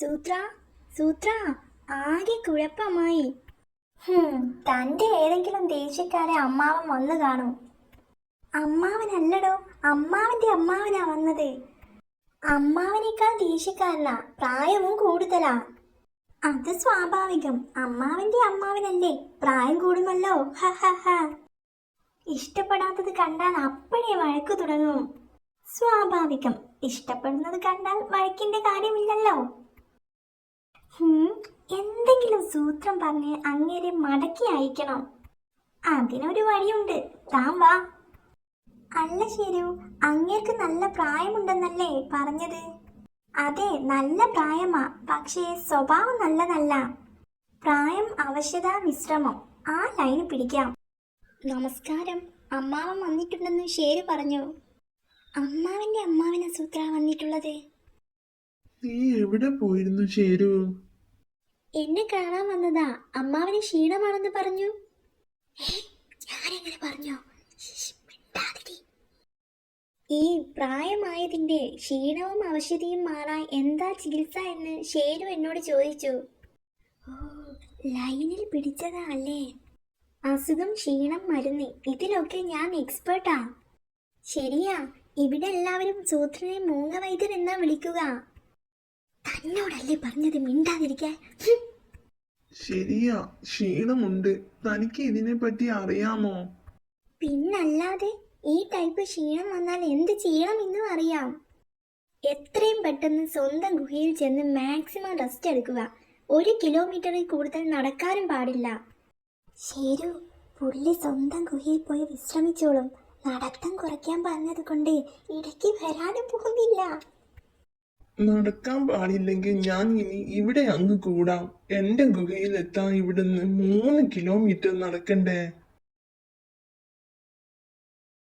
സൂത്ര സൂത്ര ആകെ കുഴപ്പമായി. തന്റെ ഏതെങ്കിലും ദേഷ്യക്കാരെ അമ്മാവൻ വന്നു കാണും. അമ്മാവനല്ലടോ, അമ്മാവന്റെ അമ്മാവനാ വന്നത്. അമ്മാവനേക്കാൾ ദേഷ്യക്കാരനാ, പ്രായവും കൂടുതലാ. അത് സ്വാഭാവികം, അമ്മാവന്റെ അമ്മാവനല്ലേ, പ്രായം കൂടുമല്ലോ. ഹ ഹ ഹ. ഇഷ്ടപ്പെടാത്തത് കണ്ടാൽ അപ്പഴേ വഴക്കു തുടങ്ങും. സ്വാഭാവികം, ഇഷ്ടപ്പെടുന്നത് കണ്ടാൽ വഴക്കിന്റെ കാര്യമില്ലല്ലോ. എന്തെങ്കിലും സൂത്രം പറഞ്ഞ് അങ്ങേരെ മടക്കി അയക്കണം. അതിനൊരു വഴിയുണ്ട്, താൻ വാ. അല്ല ശരു, അങ്ങേർക്ക് നല്ല പ്രായമുണ്ടെന്നല്ലേ പറഞ്ഞത്? അതെ, നല്ല പ്രായമാ, പക്ഷേ സ്വഭാവം നല്ലതല്ല. പ്രായം, അവശത, വിശ്രമം, ആ ലൈന് പിടിക്കാം. നമസ്കാരം, അമ്മാവൻ വന്നിട്ടുണ്ടെന്ന് ശേരു പറഞ്ഞു. അമ്മാവന്റെ അമ്മാവനാ സൂത്ര വന്നിട്ടുള്ളത്. നീ എവിടെ പോയിരുന്നു ശേരു? എന്നെ കാണാൻ വന്നതാ. അമ്മാവന് ക്ഷീണമാണെന്ന് പറഞ്ഞു. ഞാനെങ്ങനെ പറഞ്ഞോ? ഈ പ്രായമായതിന്റെ ക്ഷീണവും അവശതയും മാറാൻ എന്താ ചികിത്സ എന്ന് ശേരു എന്നോട് ചോദിച്ചു. ഓ, ലൈനിൽ പിടിച്ചതാ അല്ലേ? അസുഖം, ക്ഷീണം, മരുന്ന്, ഇതിലൊക്കെ ഞാൻ എക്സ്പേർട്ടാ. ശരിയാ, ഇവിടെ എല്ലാവരും സൂത്രനെ മൂങ്ങവൈദ്യൻ എന്നാ വിളിക്കുക. തന്നോടല്ലേ പറഞ്ഞത് മിണ്ടാതിരിക്കാൻ. ശരിയാ, ക്ഷീണമുണ്ട്. തനിക്ക് ഇതിനെ പറ്റി അറിയാമോ? പിന്നല്ലാതെ, ഈ ടൈപ്പ് ക്ഷീണം വന്നാൽ എന്ത് ചെയ്യണമെന്നും അറിയാം. എത്രയും പെട്ടെന്ന് സ്വന്തം ഗുഹയിൽ ചെന്ന് മാക്സിമം റെസ്റ്റ് എടുക്കുക. 1 കിലോമീറ്ററിൽ കൂടുതൽ നടക്കാനും പാടില്ല. ശരു, പുള്ളി സ്വന്തം ഗുഹയിൽ പോയി വിശ്രമിച്ചോളും. നടത്തം കുറയ്ക്കാൻ പറഞ്ഞത് കൊണ്ട് ഇടയ്ക്ക് വരാനും പോകുന്നില്ല. നടക്കാൻ പാടില്ലെങ്കിൽ ഞാൻ ഇനി ഇവിടെ അങ്ങ് കൂടാം. എന്റെ ഗുഹയിൽ എത്താൻ ഇവിടുന്ന് 3 കിലോമീറ്റർ നടക്കണ്ടേ?